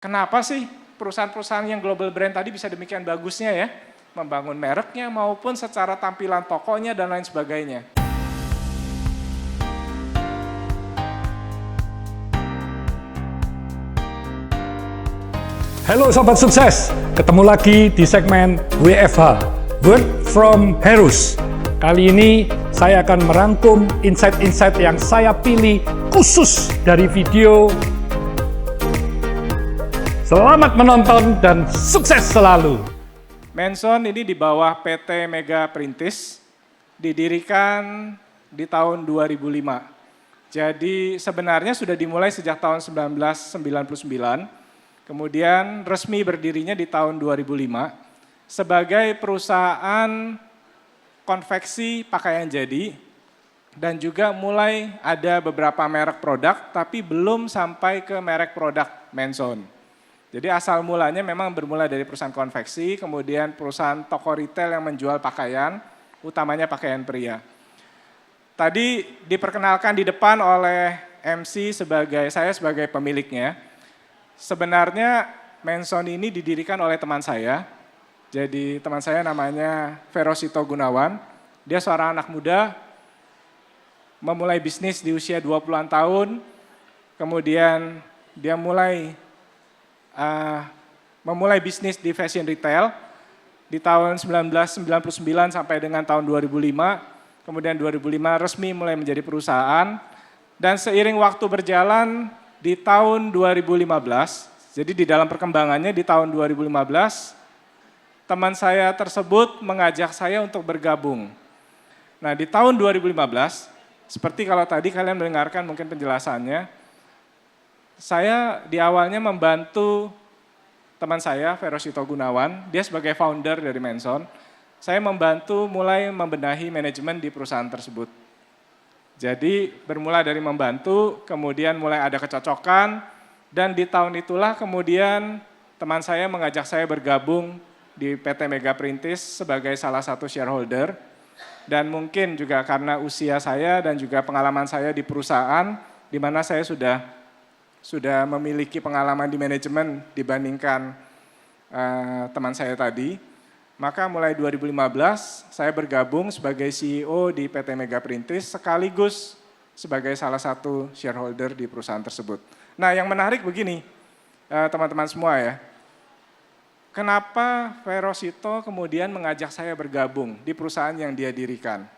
Kenapa sih perusahaan-perusahaan yang global brand tadi bisa demikian bagusnya ya? Membangun mereknya maupun secara tampilan tokonya dan lain sebagainya. Halo Sobat Sukses, ketemu lagi di segmen WFH, Word from Heroes. Kali ini saya akan merangkum insight-insight yang saya pilih khusus dari video. Selamat menonton dan sukses selalu. Manson ini di bawah PT Mega Perintis, didirikan di tahun 2005. Jadi sebenarnya sudah dimulai sejak tahun 1999, kemudian resmi berdirinya di tahun 2005 sebagai perusahaan konveksi pakaian jadi, dan juga mulai ada beberapa merek produk, tapi belum sampai ke merek produk Manson. Jadi asal mulanya memang bermula dari perusahaan konveksi, kemudian perusahaan toko retail yang menjual pakaian, utamanya pakaian pria. Tadi diperkenalkan di depan oleh MC saya sebagai pemiliknya. Sebenarnya Manson ini didirikan oleh teman saya. Jadi teman saya namanya Ferosito Gunawan. Dia seorang anak muda, memulai bisnis di usia 20-an tahun, kemudian dia memulai bisnis di fashion retail di tahun 1999 sampai dengan tahun 2005, kemudian 2005 resmi mulai menjadi perusahaan, dan seiring waktu berjalan di tahun 2015, jadi di dalam perkembangannya di tahun 2015, teman saya tersebut mengajak saya untuk bergabung. Nah di tahun 2015, seperti kalau tadi kalian mendengarkan mungkin penjelasannya, saya di awalnya membantu teman saya, Ferosito Gunawan, dia sebagai founder dari Manson. Saya membantu mulai membenahi manajemen di perusahaan tersebut. Jadi bermula dari membantu, kemudian mulai ada kecocokan, dan di tahun itulah kemudian teman saya mengajak saya bergabung di PT Mega Perintis sebagai salah satu shareholder. Dan mungkin juga karena usia saya dan juga pengalaman saya di perusahaan, di mana saya sudah memiliki pengalaman di manajemen dibandingkan teman saya tadi, maka mulai 2015 saya bergabung sebagai CEO di PT Mega Perintis sekaligus sebagai salah satu shareholder di perusahaan tersebut. Nah yang menarik begini teman-teman semua ya, kenapa Ferosito kemudian mengajak saya bergabung di perusahaan yang dia dirikan.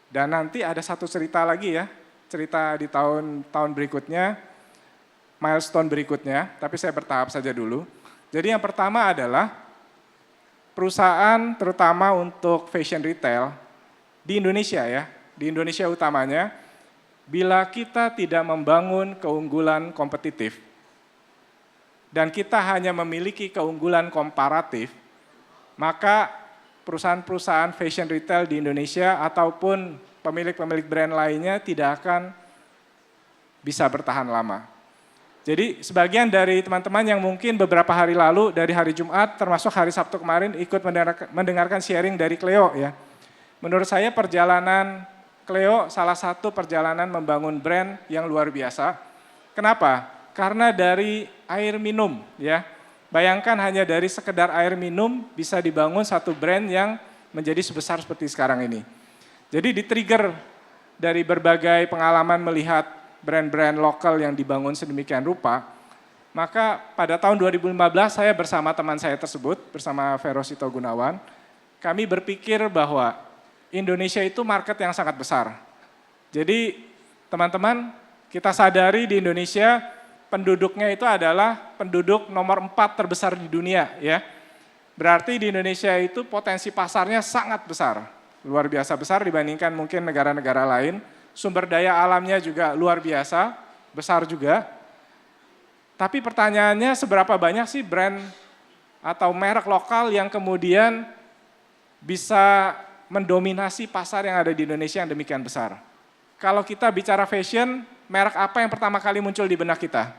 Dan nanti ada satu cerita lagi ya, cerita di tahun berikutnya, milestone berikutnya, tapi saya bertahap saja dulu. Jadi yang pertama adalah perusahaan terutama untuk fashion retail di Indonesia ya, di Indonesia utamanya, bila kita tidak membangun keunggulan kompetitif dan kita hanya memiliki keunggulan komparatif, maka perusahaan-perusahaan fashion retail di Indonesia ataupun pemilik-pemilik brand lainnya tidak akan bisa bertahan lama. Jadi sebagian dari teman-teman yang mungkin beberapa hari lalu dari hari Jumat termasuk hari Sabtu kemarin ikut mendengarkan sharing dari Cleo ya. Menurut saya perjalanan Cleo salah satu perjalanan membangun brand yang luar biasa. Kenapa? Karena dari air minum ya. Bayangkan hanya dari sekedar air minum bisa dibangun satu brand yang menjadi sebesar seperti sekarang ini. Jadi di-trigger dari berbagai pengalaman melihat brand-brand lokal yang dibangun sedemikian rupa, maka pada tahun 2015 saya bersama teman saya tersebut, bersama Ferosito Gunawan, kami berpikir bahwa Indonesia itu market yang sangat besar. Jadi teman-teman, kita sadari di Indonesia penduduknya itu adalah penduduk nomor 4 terbesar di dunia ya. Berarti di Indonesia itu potensi pasarnya sangat besar, luar biasa besar dibandingkan mungkin negara-negara lain. Sumber daya alamnya juga luar biasa, besar juga. Tapi pertanyaannya seberapa banyak sih brand atau merek lokal yang kemudian bisa mendominasi pasar yang ada di Indonesia yang demikian besar. Kalau kita bicara fashion, merek apa yang pertama kali muncul di benak kita?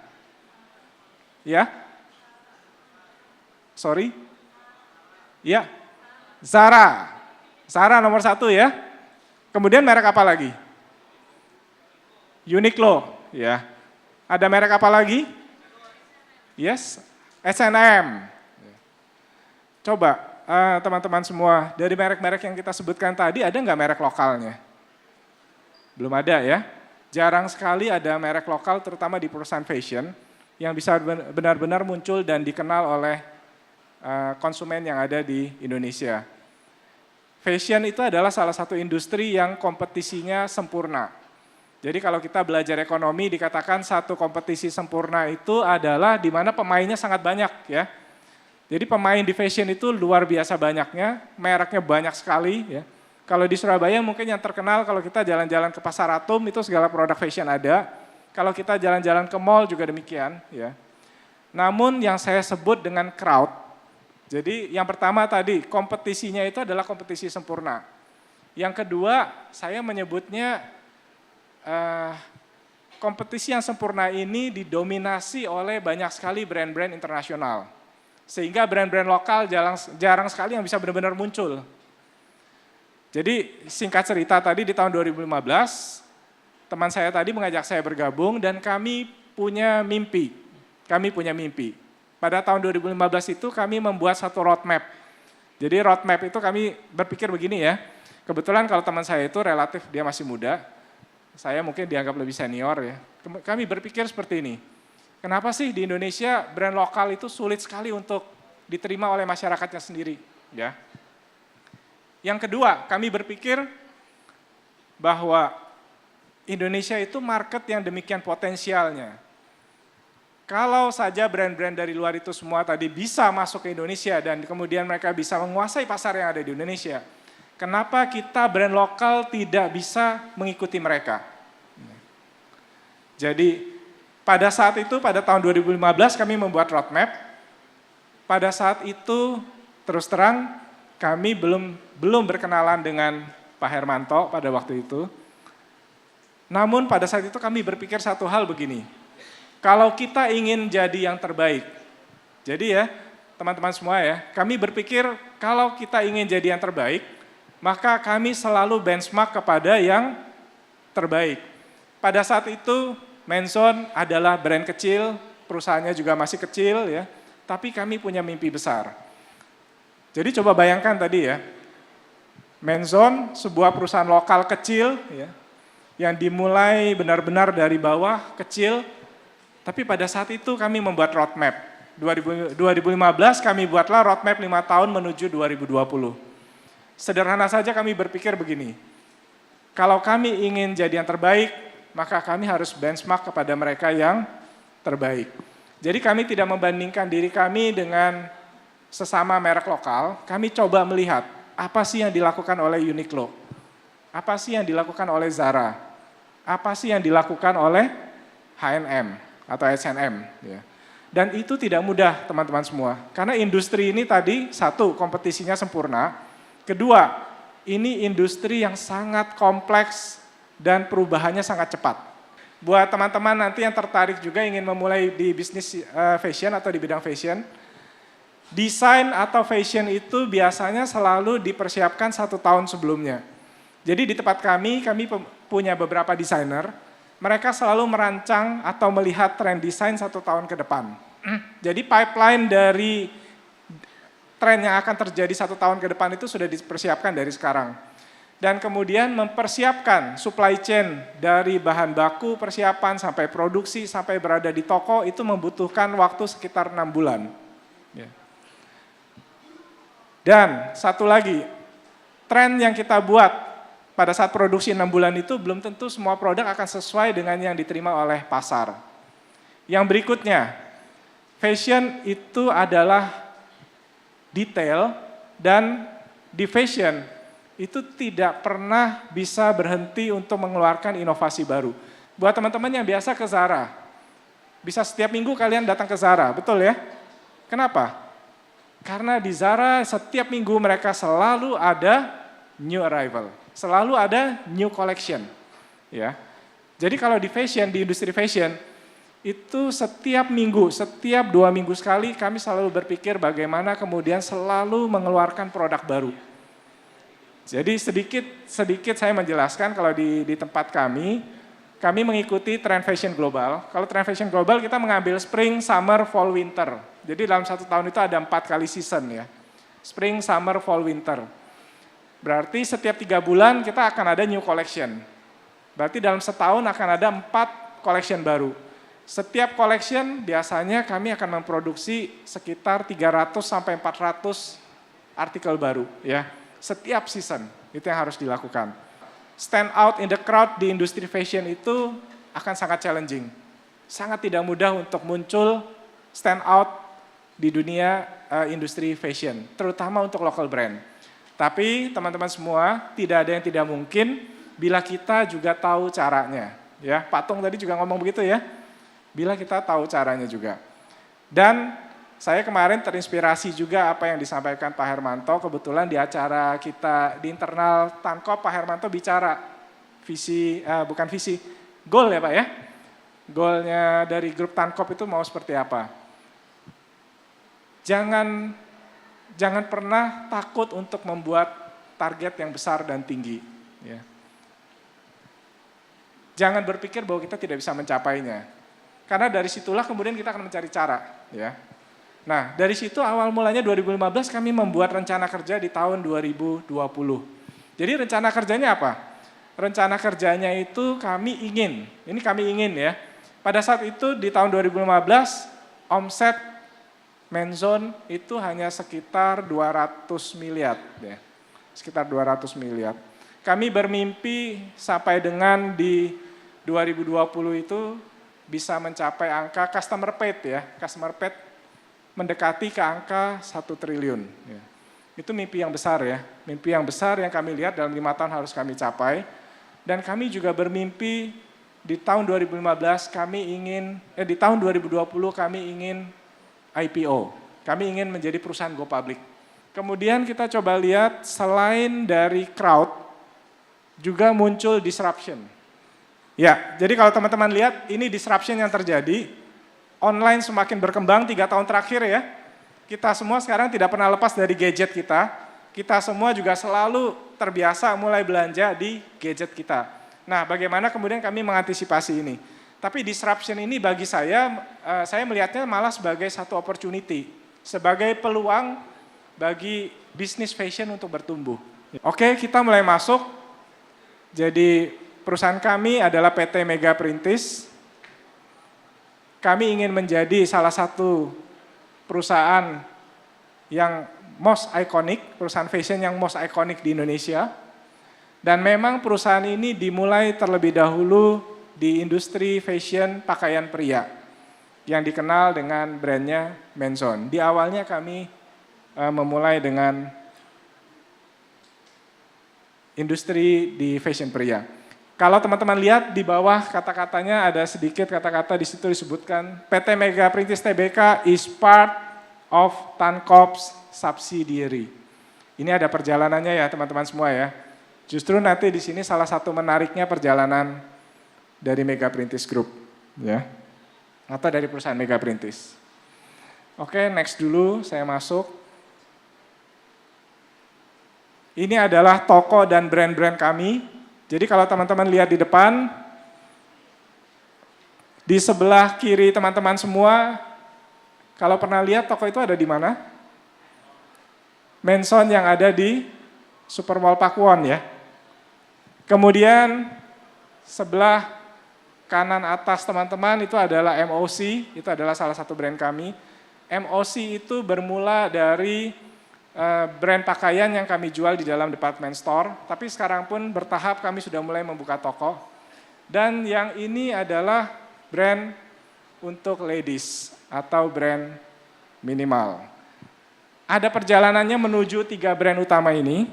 Ya? Sorry? Ya? Zara. Zara nomor 1 ya. Kemudian merek apa lagi? Uniqlo, ya. Ada merek apa lagi? Yes, H&M. Coba teman-teman semua, dari merek-merek yang kita sebutkan tadi ada nggak merek lokalnya? Belum ada ya. Jarang sekali ada merek lokal terutama di perusahaan fashion yang bisa benar-benar muncul dan dikenal oleh konsumen yang ada di Indonesia. Fashion itu adalah salah satu industri yang kompetisinya sempurna. Jadi kalau kita belajar ekonomi dikatakan satu kompetisi sempurna itu adalah di mana pemainnya sangat banyak ya. Jadi pemain di fashion itu luar biasa banyaknya, mereknya banyak sekali ya. Kalau di Surabaya mungkin yang terkenal kalau kita jalan-jalan ke Pasar Atom itu segala produk fashion ada. Kalau kita jalan-jalan ke mall juga demikian ya. Namun yang saya sebut dengan crowd, jadi yang pertama tadi kompetisinya itu adalah kompetisi sempurna. Yang kedua saya menyebutnya kompetisi yang sempurna ini didominasi oleh banyak sekali brand-brand internasional. Sehingga brand-brand lokal jarang sekali yang bisa benar-benar muncul. Jadi singkat cerita tadi di tahun 2015, teman saya tadi mengajak saya bergabung dan kami punya mimpi. Pada tahun 2015 itu kami membuat satu roadmap. Jadi roadmap itu kami berpikir begini ya, kebetulan kalau teman saya itu relatif dia masih muda, saya mungkin dianggap lebih senior ya. Kami berpikir seperti ini, kenapa sih di Indonesia brand lokal itu sulit sekali untuk diterima oleh masyarakatnya sendiri? Ya. Yang kedua, kami berpikir bahwa Indonesia itu market yang demikian potensialnya. Kalau saja brand-brand dari luar itu semua tadi bisa masuk ke Indonesia dan kemudian mereka bisa menguasai pasar yang ada di Indonesia, kenapa kita brand lokal tidak bisa mengikuti mereka? Jadi pada saat itu, pada tahun 2015 kami membuat roadmap. Pada saat itu terus terang kami belum berkenalan dengan Pak Hermanto pada waktu itu. Namun pada saat itu kami berpikir satu hal begini, kalau kita ingin jadi yang terbaik, jadi ya teman-teman semua ya, kami berpikir kalau kita ingin jadi yang terbaik, maka kami selalu benchmark kepada yang terbaik. Pada saat itu Menzon adalah brand kecil, perusahaannya juga masih kecil ya, tapi kami punya mimpi besar. Jadi coba bayangkan tadi ya, Menzon sebuah perusahaan lokal kecil ya, yang dimulai benar-benar dari bawah kecil, tapi pada saat itu kami membuat roadmap. 2015 kami buatlah roadmap 5 tahun menuju 2020. Sederhana saja kami berpikir begini, kalau kami ingin jadi yang terbaik, maka kami harus benchmark kepada mereka yang terbaik. Jadi kami tidak membandingkan diri kami dengan sesama merek lokal, kami coba melihat apa sih yang dilakukan oleh Uniqlo, apa sih yang dilakukan oleh Zara, apa sih yang dilakukan oleh H&M atau H&M. Ya. Dan itu tidak mudah teman-teman semua, karena industri ini tadi satu kompetisinya sempurna, kedua ini industri yang sangat kompleks dan perubahannya sangat cepat. Buat teman-teman nanti yang tertarik juga ingin memulai di bisnis fashion atau di bidang fashion, desain atau fashion itu biasanya selalu dipersiapkan 1 tahun sebelumnya. Jadi di tempat kami punya beberapa desainer, mereka selalu merancang atau melihat tren desain 1 tahun ke depan. Jadi pipeline dari tren yang akan terjadi 1 tahun ke depan itu sudah dipersiapkan dari sekarang. Dan kemudian mempersiapkan supply chain dari bahan baku, persiapan sampai produksi, sampai berada di toko itu membutuhkan waktu sekitar 6 bulan. Dan satu lagi, tren yang kita buat pada saat produksi 6 bulan itu belum tentu semua produk akan sesuai dengan yang diterima oleh pasar. Yang berikutnya, fashion itu adalah detail dan di fashion itu tidak pernah bisa berhenti untuk mengeluarkan inovasi baru. Buat teman-teman yang biasa ke Zara, bisa setiap minggu kalian datang ke Zara, betul ya? Kenapa? Karena di Zara setiap minggu mereka selalu ada new arrival, selalu ada new collection. Ya. Jadi kalau di fashion, di industri fashion, itu setiap minggu, setiap 2 minggu sekali kami selalu berpikir bagaimana kemudian selalu mengeluarkan produk baru. Jadi sedikit saya menjelaskan kalau di tempat kami mengikuti tren fashion global. Kalau tren fashion global kita mengambil spring, summer, fall, winter. Jadi dalam 1 tahun itu ada 4 kali season ya. Spring, summer, fall, winter. Berarti setiap 3 bulan kita akan ada new collection. Berarti dalam setahun akan ada 4 collection baru. Setiap collection biasanya kami akan memproduksi sekitar 300 sampai 400 artikel baru ya. Setiap season itu yang harus dilakukan. Stand out in the crowd di industri fashion itu akan sangat challenging. Sangat tidak mudah untuk muncul stand out di dunia industri fashion, terutama untuk local brand. Tapi teman-teman semua, tidak ada yang tidak mungkin bila kita juga tahu caranya. Ya, Pak Tung tadi juga ngomong begitu ya, bila kita tahu caranya juga. Dan saya kemarin terinspirasi juga apa yang disampaikan Pak Hermanto, kebetulan di acara kita di internal Tankop, Pak Hermanto bicara goal ya Pak ya. Goalnya dari grup Tankop itu mau seperti apa. Jangan pernah takut untuk membuat target yang besar dan tinggi. Ya. Jangan berpikir bahwa kita tidak bisa mencapainya. Karena dari situlah kemudian kita akan mencari cara. Ya. Nah, dari situ awal mulanya 2015 kami membuat rencana kerja di tahun 2020. Jadi rencana kerjanya apa? Rencana kerjanya itu kami ingin ya. Pada saat itu di tahun 2015 omset Menzone itu hanya sekitar 200 miliar ya. Sekitar 200 miliar. Kami bermimpi sampai dengan di 2020 itu bisa mencapai angka customer paid ya. Customer paid mendekati ke angka 1 triliun. Ya. Itu mimpi yang besar ya, mimpi yang besar yang kami lihat dalam 5 tahun harus kami capai. Dan kami juga bermimpi di tahun 2015 di tahun 2020 kami ingin IPO, kami ingin menjadi perusahaan go public. Kemudian kita coba lihat selain dari crowd, juga muncul disruption. Ya, jadi kalau teman-teman lihat ini disruption yang terjadi, online semakin berkembang 3 tahun terakhir ya. Kita semua sekarang tidak pernah lepas dari gadget kita. Kita semua juga selalu terbiasa mulai belanja di gadget kita. Nah, bagaimana kemudian kami mengantisipasi ini? Tapi disruption ini bagi saya melihatnya malah sebagai satu opportunity. Sebagai peluang bagi bisnis fashion untuk bertumbuh. Oke, kita mulai masuk. Jadi perusahaan kami adalah PT Mega Perintis. Kami ingin menjadi salah satu perusahaan yang most iconic, perusahaan fashion yang most iconic di Indonesia. Dan memang perusahaan ini dimulai terlebih dahulu di industri fashion pakaian pria yang dikenal dengan brandnya Menzone. Di awalnya kami memulai dengan industri di fashion pria. Kalau teman-teman lihat di bawah kata-katanya ada sedikit kata-kata di situ disebutkan PT Mega Perintis Tbk is part of Tankop's subsidiary. Ini ada perjalanannya ya teman-teman semua ya. Justru nanti di sini salah satu menariknya perjalanan dari Mega Perintis Group ya. Atau dari perusahaan Mega Perintis. Oke, next dulu saya masuk. Ini adalah toko dan brand-brand kami. Jadi kalau teman-teman lihat di depan, di sebelah kiri teman-teman semua, kalau pernah lihat toko itu ada di mana? Menzone yang ada di Supermall Pakuwon ya. Kemudian sebelah kanan atas teman-teman itu adalah MOC, itu adalah salah satu brand kami. MOC itu bermula dari brand pakaian yang kami jual di dalam department store, tapi sekarang pun bertahap kami sudah mulai membuka toko. Dan yang ini adalah brand untuk ladies atau brand minimal. Ada perjalanannya menuju 3 brand utama ini.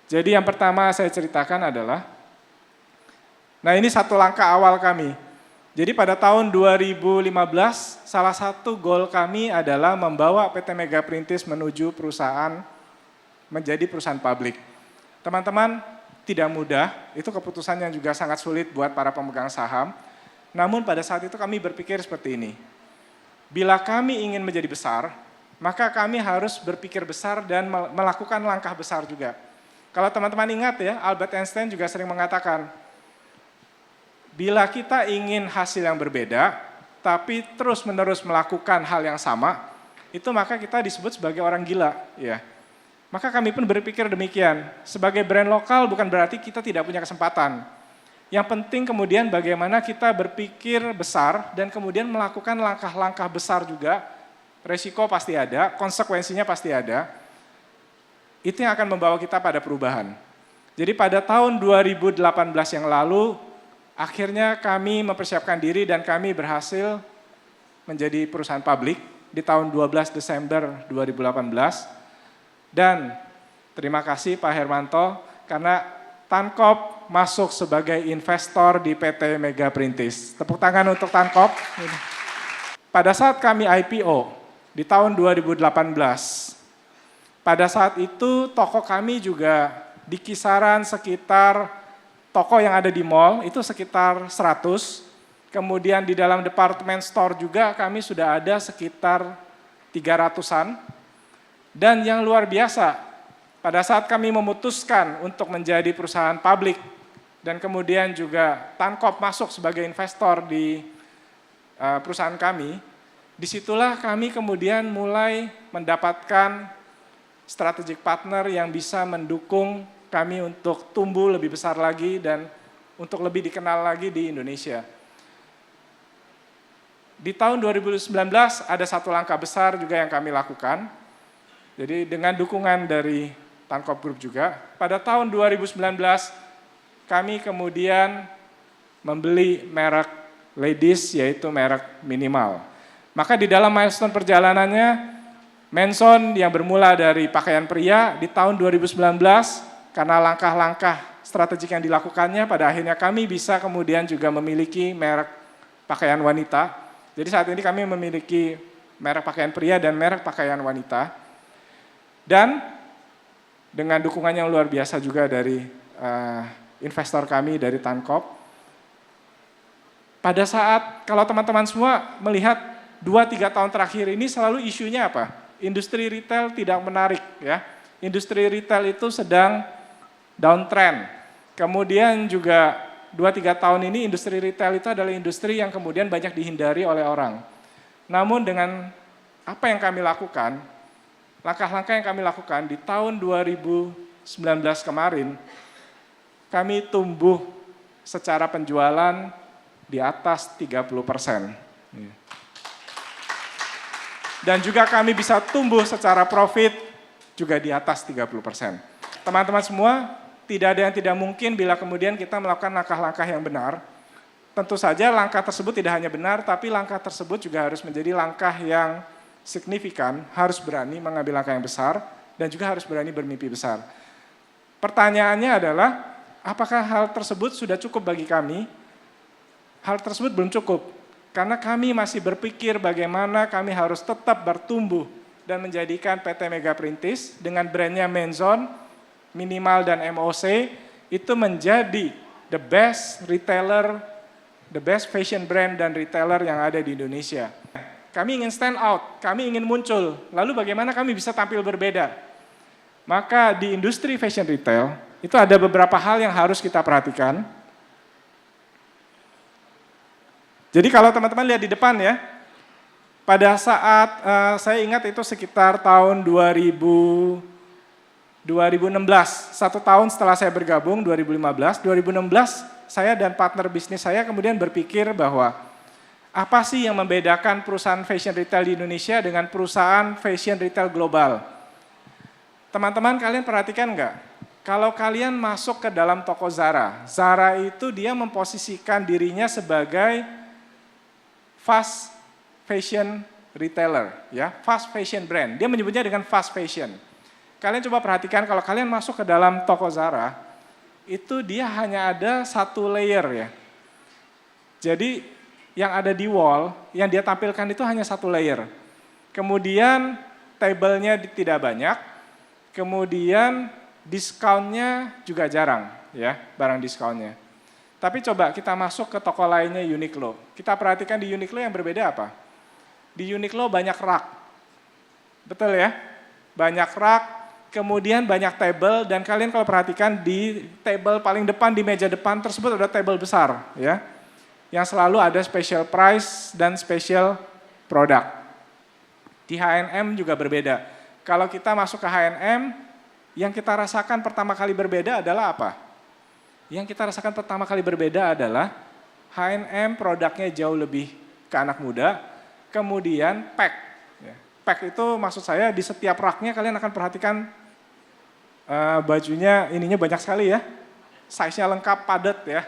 Jadi yang pertama saya ceritakan adalah, nah ini satu langkah awal kami. Jadi pada tahun 2015, salah satu goal kami adalah membawa PT Mega Perintis menuju perusahaan, menjadi perusahaan publik. Teman-teman, tidak mudah, itu keputusan yang juga sangat sulit buat para pemegang saham. Namun pada saat itu kami berpikir seperti ini, bila kami ingin menjadi besar, maka kami harus berpikir besar dan melakukan langkah besar juga. Kalau teman-teman ingat ya, Albert Einstein juga sering mengatakan, bila kita ingin hasil yang berbeda, tapi terus-menerus melakukan hal yang sama, itu maka kita disebut sebagai orang gila, ya. Maka kami pun berpikir demikian. Sebagai brand lokal bukan berarti kita tidak punya kesempatan. Yang penting kemudian bagaimana kita berpikir besar dan kemudian melakukan langkah-langkah besar juga. Resiko pasti ada, konsekuensinya pasti ada. Itu yang akan membawa kita pada perubahan. Jadi pada tahun 2018 yang lalu, akhirnya kami mempersiapkan diri dan kami berhasil menjadi perusahaan publik di tahun 12 Desember 2018. Dan terima kasih Pak Hermanto karena Tankop masuk sebagai investor di PT Mega Perintis. Tepuk tangan untuk Tankop. Pada saat kami IPO di tahun 2018, pada saat itu toko kami juga di kisaran sekitar toko yang ada di mall itu sekitar 100. Kemudian di dalam department store juga kami sudah ada sekitar 300-an. Dan yang luar biasa, pada saat kami memutuskan untuk menjadi perusahaan publik dan kemudian juga Tankop masuk sebagai investor di perusahaan kami, disitulah kami kemudian mulai mendapatkan strategic partner yang bisa mendukung kami untuk tumbuh lebih besar lagi dan untuk lebih dikenal lagi di Indonesia. Di tahun 2019 ada satu langkah besar juga yang kami lakukan. Jadi dengan dukungan dari Tankop Group juga, pada tahun 2019 kami kemudian membeli merek ladies yaitu merek Minimal. Maka di dalam milestone perjalanannya, Manson yang bermula dari pakaian pria di tahun 2019 karena langkah-langkah strategik yang dilakukannya pada akhirnya kami bisa kemudian juga memiliki merek pakaian wanita. Jadi saat ini kami memiliki merek pakaian pria dan merek pakaian wanita. Dan dengan dukungan yang luar biasa juga dari investor kami dari Tankop. Pada saat kalau teman-teman semua melihat 2-3 tahun terakhir ini selalu isunya apa? Industri retail tidak menarik ya. Industri retail itu sedang downtrend. Kemudian juga 2-3 tahun ini industri retail itu adalah industri yang kemudian banyak dihindari oleh orang. Namun dengan apa yang kami lakukan, langkah-langkah yang kami lakukan di tahun 2019 kemarin, kami tumbuh secara penjualan di atas 30%. Dan juga kami bisa tumbuh secara profit juga di atas 30%. Teman-teman semua, tidak ada yang tidak mungkin bila kemudian kita melakukan langkah-langkah yang benar. Tentu saja langkah tersebut tidak hanya benar, tapi langkah tersebut juga harus menjadi langkah yang signifikan, harus berani mengambil langkah yang besar, dan juga harus berani bermimpi besar. Pertanyaannya adalah, apakah hal tersebut sudah cukup bagi kami? Hal tersebut belum cukup, karena kami masih berpikir bagaimana kami harus tetap bertumbuh dan menjadikan PT Mega Perintis dengan brandnya Manson, Minimal, dan MOC, itu menjadi the best retailer, the best fashion brand dan retailer yang ada di Indonesia. Kami ingin stand out, kami ingin muncul, lalu bagaimana kami bisa tampil berbeda? Maka di industri fashion retail, itu ada beberapa hal yang harus kita perhatikan. Jadi kalau teman-teman lihat di depan ya, pada saat saya ingat itu sekitar tahun 2016, 1 tahun setelah saya bergabung, 2016 saya dan partner bisnis saya kemudian berpikir bahwa apa sih yang membedakan perusahaan fashion retail di Indonesia dengan perusahaan fashion retail global? Teman-teman kalian perhatikan nggak? Kalau kalian masuk ke dalam toko Zara, Zara itu dia memposisikan dirinya sebagai fast fashion retailer, ya, fast fashion brand. Dia menyebutnya dengan fast fashion. Kalian coba perhatikan kalau kalian masuk ke dalam toko Zara, itu dia hanya ada 1 layer ya. Jadi yang ada di wall, yang dia tampilkan itu hanya 1 layer. Kemudian tabelnya tidak banyak, kemudian diskonnya juga jarang, ya barang diskonnya. Tapi coba kita masuk ke toko lainnya Uniqlo. Kita perhatikan di Uniqlo yang berbeda apa? Di Uniqlo banyak rak, betul ya? Banyak rak, kemudian banyak tabel, dan kalian kalau perhatikan di tabel paling depan, di meja depan tersebut ada tabel besar, ya. Yang selalu ada special price dan special product. Di H&M juga berbeda. Kalau kita masuk ke H&M, yang kita rasakan pertama kali berbeda adalah apa? Yang kita rasakan pertama kali berbeda adalah H&M produknya jauh lebih ke anak muda, kemudian pack. Pack itu maksud saya di setiap raknya kalian akan perhatikan bajunya ininya banyak sekali ya, size-nya lengkap, padat ya.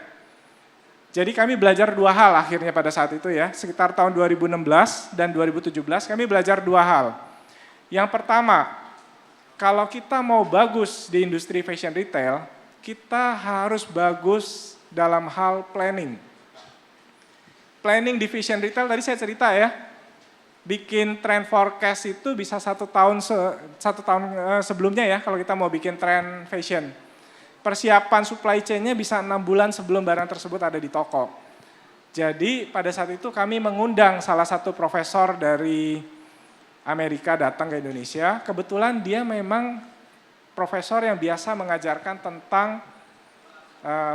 Jadi kami belajar dua hal akhirnya pada saat itu ya, sekitar tahun 2016 dan 2017 kami belajar dua hal. Yang pertama, kalau kita mau bagus di industri fashion retail, kita harus bagus dalam hal planning. Planning di fashion retail tadi saya cerita ya, bikin trend forecast itu bisa satu tahun sebelumnya ya kalau kita mau bikin trend fashion. Persiapan supply chain-nya bisa 6 bulan sebelum barang tersebut ada di toko. Jadi pada saat itu kami mengundang salah satu profesor dari Amerika datang ke Indonesia. Kebetulan dia memang profesor yang biasa mengajarkan tentang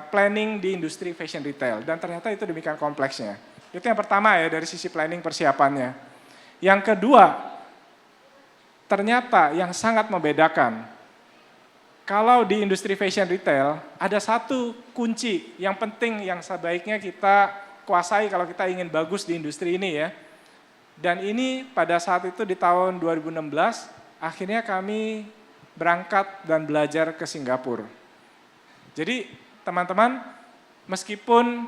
planning di industri fashion retail. Dan ternyata itu demikian kompleksnya. Itu yang pertama ya dari sisi planning persiapannya. Yang kedua, ternyata yang sangat membedakan kalau di industri fashion retail, ada satu kunci yang penting yang sebaiknya kita kuasai kalau kita ingin bagus di industri ini ya. Dan ini pada saat itu di tahun 2016, akhirnya kami berangkat dan belajar ke Singapura. Jadi teman-teman, meskipun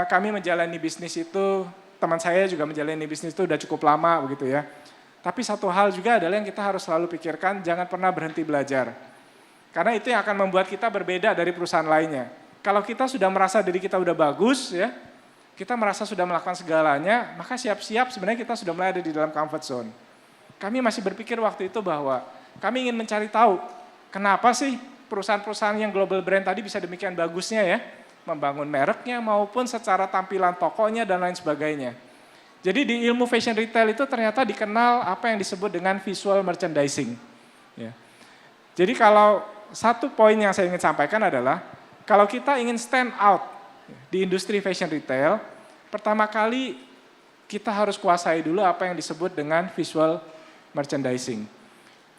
kami menjalani bisnis itu, teman saya juga menjalani bisnis itu udah cukup lama begitu ya. Tapi satu hal juga adalah yang kita harus selalu pikirkan, jangan pernah berhenti belajar. Karena itu yang akan membuat kita berbeda dari perusahaan lainnya. Kalau kita sudah merasa diri kita udah bagus, ya, kita merasa sudah melakukan segalanya, maka siap-siap sebenarnya kita sudah mulai ada di dalam comfort zone. Kami masih berpikir waktu itu bahwa kami ingin mencari tahu, kenapa sih perusahaan-perusahaan yang global brand tadi bisa demikian bagusnya ya, membangun mereknya maupun secara tampilan tokonya dan lain sebagainya. Jadi di ilmu fashion retail itu ternyata dikenal apa yang disebut dengan visual merchandising. Ya. Jadi kalau satu poin yang saya ingin sampaikan adalah, kalau kita ingin stand out di industri fashion retail, pertama kali kita harus kuasai dulu apa yang disebut dengan visual merchandising.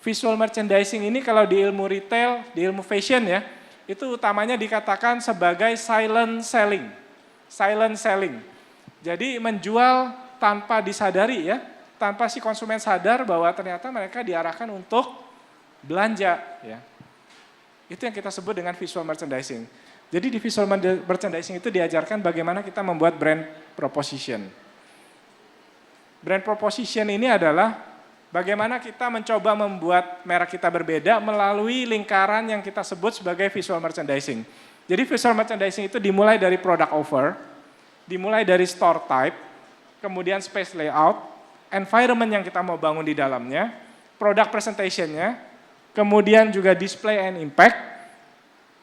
Visual merchandising ini kalau di ilmu retail, di ilmu fashion ya, itu utamanya dikatakan sebagai silent selling. Silent selling. Jadi menjual tanpa disadari ya, tanpa si konsumen sadar bahwa ternyata mereka diarahkan untuk belanja ya. Itu yang kita sebut dengan visual merchandising. Jadi di visual merchandising itu diajarkan bagaimana kita membuat brand proposition. Brand proposition ini adalah bagaimana kita mencoba membuat merek kita berbeda melalui lingkaran yang kita sebut sebagai visual merchandising. Jadi visual merchandising itu dimulai dari product offer, dimulai dari store type, kemudian space layout, environment yang kita mau bangun di dalamnya, product presentation-nya, kemudian juga display and impact,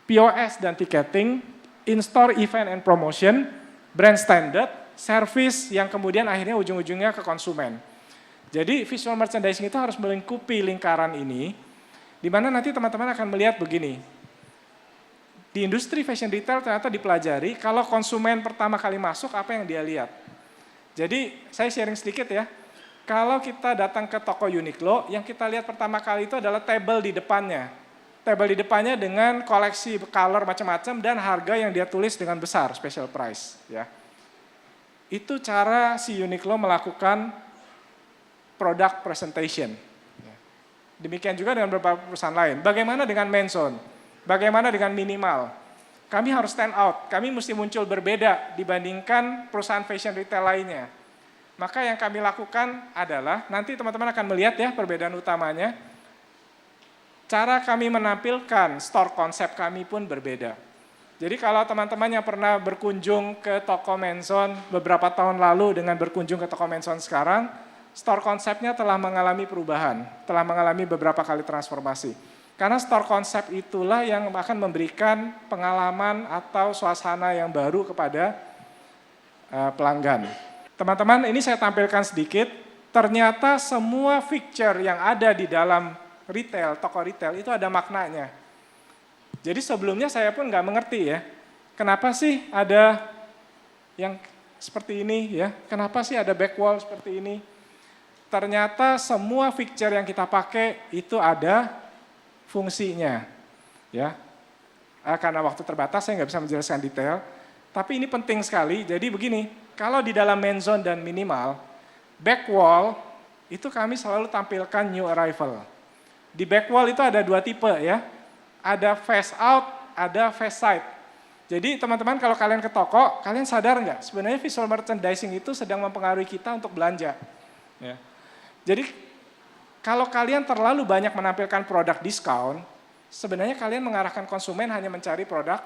POS dan ticketing, in-store event and promotion, brand standard, service yang kemudian akhirnya ujung-ujungnya ke konsumen. Jadi visual merchandising itu harus melingkupi lingkaran ini, di mana nanti teman-teman akan melihat begini. Di industri fashion retail ternyata dipelajari kalau konsumen pertama kali masuk apa yang dia lihat. Jadi saya sharing sedikit ya. Kalau kita datang ke toko Uniqlo, yang kita lihat pertama kali itu adalah tabel di depannya. Tabel di depannya dengan koleksi color macam-macam dan harga yang dia tulis dengan besar, special price. Ya. Itu cara si Uniqlo melakukan product presentation. Demikian juga dengan beberapa perusahaan lain. Bagaimana dengan Manson? Bagaimana dengan Minimal? Kami harus stand out, kami mesti muncul berbeda dibandingkan perusahaan fashion retail lainnya. Maka yang kami lakukan adalah, nanti teman-teman akan melihat ya perbedaan utamanya, cara kami menampilkan store konsep kami pun berbeda. Jadi kalau teman-teman yang pernah berkunjung ke toko Manson beberapa tahun lalu dengan berkunjung ke toko Manson sekarang, store konsepnya telah mengalami perubahan, telah mengalami beberapa kali transformasi. Karena store konsep itulah yang akan memberikan pengalaman atau suasana yang baru kepada pelanggan. Teman-teman, ini saya tampilkan sedikit, ternyata semua feature yang ada di dalam retail, toko retail itu ada maknanya. Jadi sebelumnya saya pun nggak mengerti ya, kenapa sih ada yang seperti ini ya, kenapa sih ada back wall seperti ini. ternyata semua fixture yang kita pakai itu ada fungsinya. Ya, karena waktu terbatas saya nggak bisa menjelaskan detail, tapi ini penting sekali. Jadi begini, kalau di dalam main zone dan minimal, back wall itu kami selalu tampilkan new arrival. Di back wall itu ada 2 tipe ya, ada face out, ada face side. Jadi teman-teman kalau kalian ke toko, kalian sadar nggak? Sebenarnya visual merchandising itu sedang mempengaruhi kita untuk belanja. Ya. Jadi kalau kalian terlalu banyak menampilkan produk diskon, sebenarnya kalian mengarahkan konsumen hanya mencari produk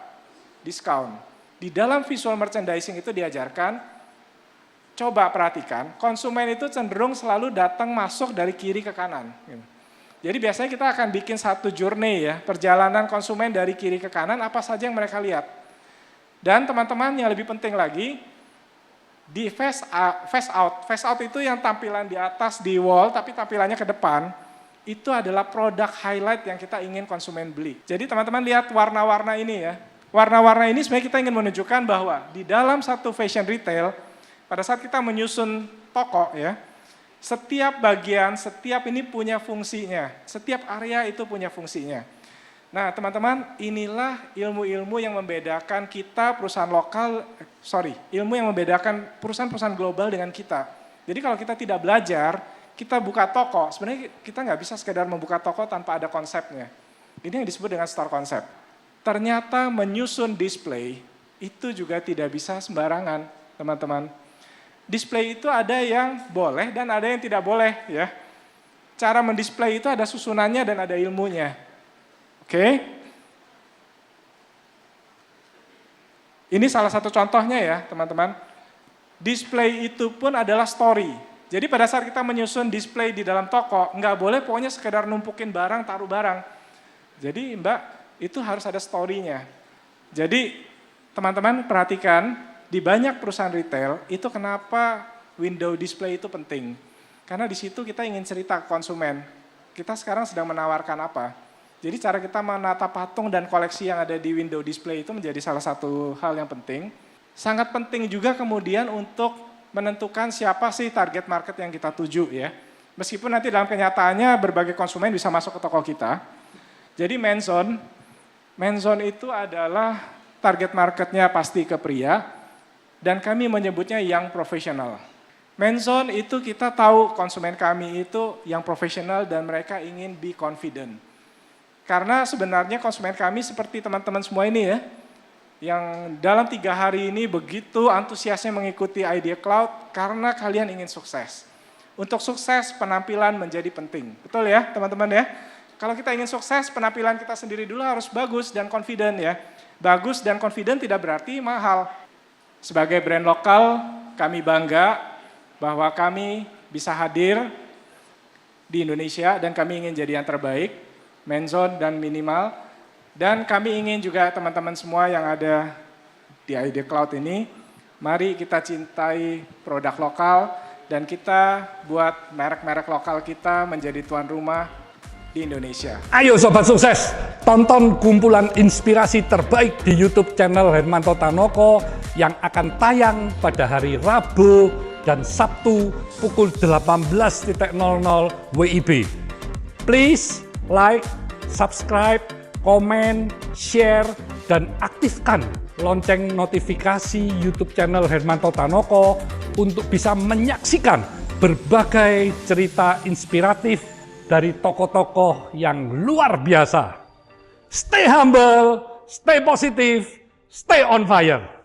diskon. Di dalam visual merchandising itu diajarkan, coba perhatikan, konsumen itu cenderung selalu datang masuk dari kiri ke kanan. Jadi biasanya kita akan bikin satu journey ya, perjalanan konsumen dari kiri ke kanan, apa saja yang mereka lihat. Dan teman-teman yang lebih penting lagi, di face out itu yang tampilan di atas di wall, tapi tampilannya ke depan, itu adalah produk highlight yang kita ingin konsumen beli. Jadi teman-teman lihat warna-warna ini ya, warna-warna ini sebenarnya kita ingin menunjukkan bahwa di dalam satu fashion retail, pada saat kita menyusun toko ya, setiap bagian, setiap ini punya fungsinya, setiap area itu punya fungsinya. Nah teman-teman, inilah ilmu-ilmu yang membedakan kita perusahaan lokal, ilmu yang membedakan perusahaan-perusahaan global dengan kita. Jadi kalau kita tidak belajar, kita buka toko, sebenarnya kita nggak bisa sekedar membuka toko tanpa ada konsepnya. Ini yang disebut dengan store concept. Ternyata menyusun display itu juga tidak bisa sembarangan, teman-teman. Display itu ada yang boleh dan ada yang tidak boleh ya. Cara mendisplay itu ada susunannya dan ada ilmunya. Oke. Ini salah satu contohnya ya, teman-teman. Display itu pun adalah story. Jadi pada saat kita menyusun display di dalam toko, nggak boleh pokoknya sekedar numpukin barang, taruh barang. Jadi Mbak, itu harus ada story-nya. Jadi teman-teman perhatikan, di banyak perusahaan retail, itu kenapa window display itu penting. Karena di situ kita ingin cerita ke konsumen, kita sekarang sedang menawarkan apa. Jadi cara kita menata patung dan koleksi yang ada di window display itu menjadi salah satu hal yang penting. Sangat penting juga kemudian untuk menentukan siapa sih target market yang kita tuju ya. Meskipun nanti dalam kenyataannya berbagai konsumen bisa masuk ke toko kita. Jadi main zone itu adalah target marketnya pasti ke pria dan kami menyebutnya yang profesional. Main zone itu kita tahu konsumen kami itu yang profesional dan mereka ingin be confident. Karena sebenarnya konsumen kami seperti teman-teman semua ini ya, yang dalam 3 hari ini begitu antusiasnya mengikuti Idea Cloud karena kalian ingin sukses. Untuk sukses, penampilan menjadi penting. Betul ya teman-teman ya? Kalau kita ingin sukses, penampilan kita sendiri dulu harus bagus dan confident ya. Bagus dan confident tidak berarti mahal. Sebagai brand lokal, kami bangga bahwa kami bisa hadir di Indonesia dan kami ingin jadi yang terbaik. Main zone dan minimal, dan kami ingin juga teman-teman semua yang ada di Idea Cloud ini, mari kita cintai produk lokal dan kita buat merek-merek lokal kita menjadi tuan rumah di Indonesia. Ayo Sobat Sukses, tonton kumpulan inspirasi terbaik di YouTube channel Hermanto Tanoko yang akan tayang pada hari Rabu dan Sabtu pukul 18.00 WIB. Please like, subscribe, komen, share, dan aktifkan lonceng notifikasi YouTube channel Hermanto Tanoko untuk bisa menyaksikan berbagai cerita inspiratif dari tokoh-tokoh yang luar biasa. Stay humble, stay positive, stay on fire.